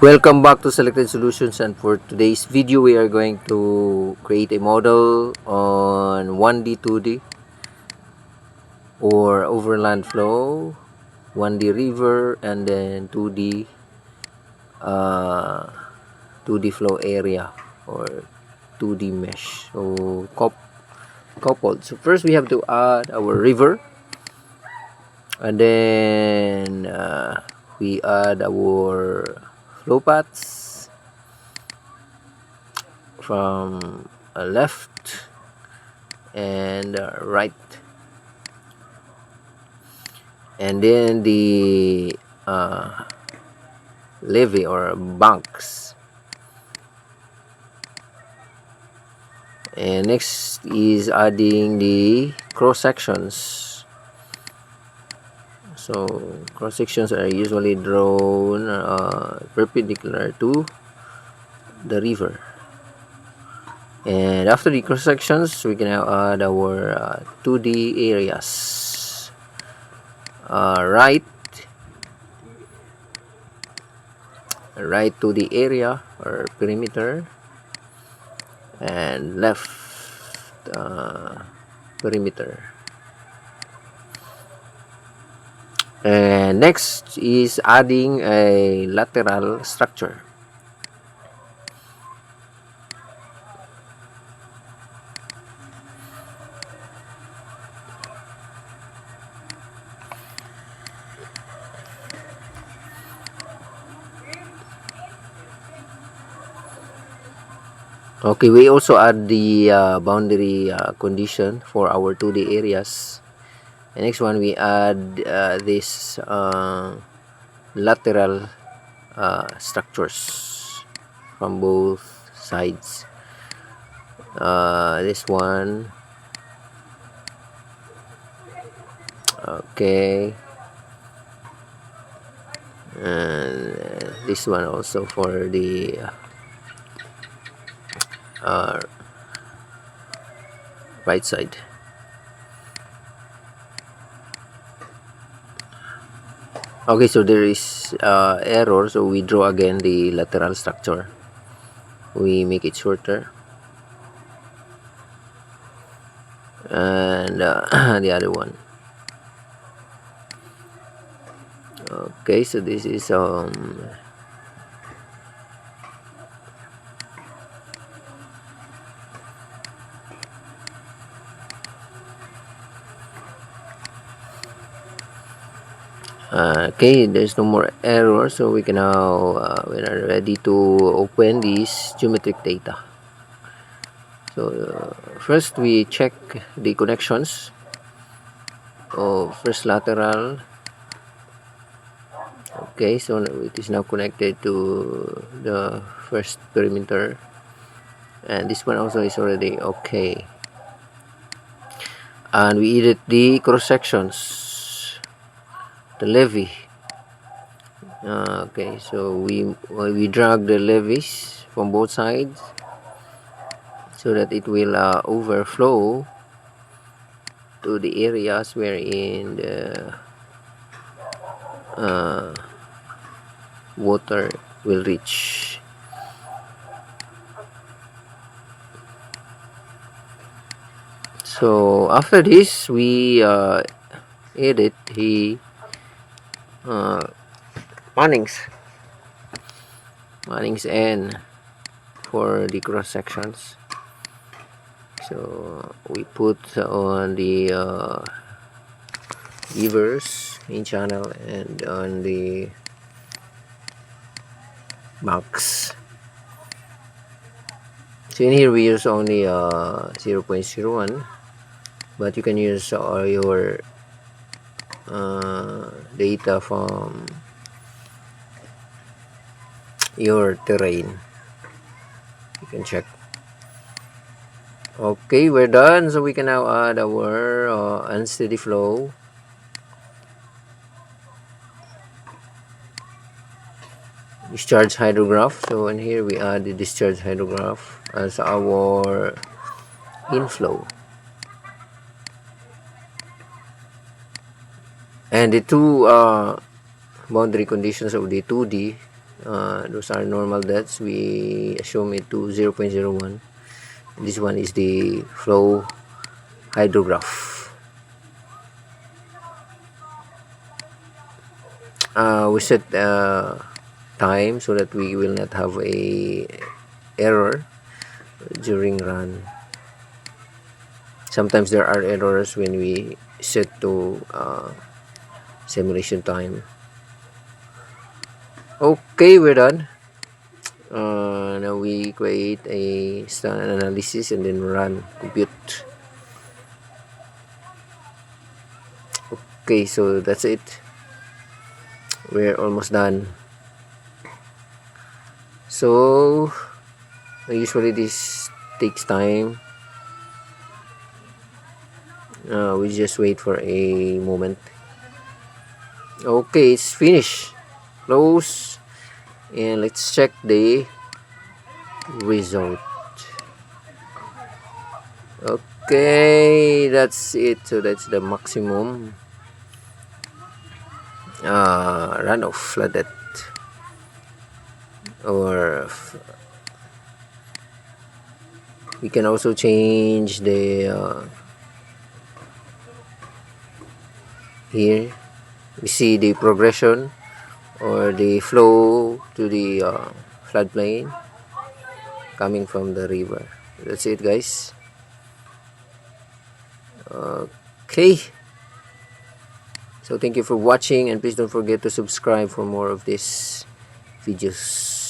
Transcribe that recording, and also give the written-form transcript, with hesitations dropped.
Welcome back to Selected Solutions, and for today's video we are going to create a model on 1D, 2D or overland flow, 1D river, and then 2D flow area or 2D mesh. So coupled. So first we have to add our river, and then we add our flow paths from left and right, and then the levee or banks, and next is adding the cross sections. So cross sections are usually drawn perpendicular to the river. And after the cross sections, we can now add our 2D areas. Right to the area or perimeter, and left perimeter. And next is adding a lateral structure. Okay, we also add the boundary condition for our 2D areas. And next one, we add this lateral structures from both sides. This one, okay, and this one also for the right side. Okay, so there is error, so we draw again the lateral structure. We make it shorter, and the other one. Okay, so this is okay, there's no more error, so we can now we are ready to open this geometric data. So first we check the connections of first lateral. Okay, so it is now connected to the first perimeter, and this one also is already okay. And we edit the cross sections, the levee. Okay, so we drag the levees from both sides so that it will overflow to the areas wherein the water will reach. So after this, we edit the Manning's N for the cross sections. So we put on the levers in channel and on the box. So in here we use only 0.01, but you can use your data from your terrain. You can check. Okay, we're done. So we can now add our unsteady flow. Discharge hydrograph. So in here we add the discharge hydrograph as our inflow. And the two boundary conditions of the 2D Those are normal depths. We assume it to 0.01. This one is the flow hydrograph. We set time so that we will not have a error during run. Sometimes there are errors when we set to simulation time. Okay, we're done. Now we create a standard analysis and then run compute. Okay, so that's it. We're almost done. So usually this takes time. We just wait for a moment. Okay, it's finished. Close, and let's check the result. Okay, that's it. So that's the maximum runoff flooded, or we can also change the here we see the progression or the flow to the floodplain coming from the river. That's it, guys. Okay, so thank you for watching, and please don't forget to subscribe for more of these videos.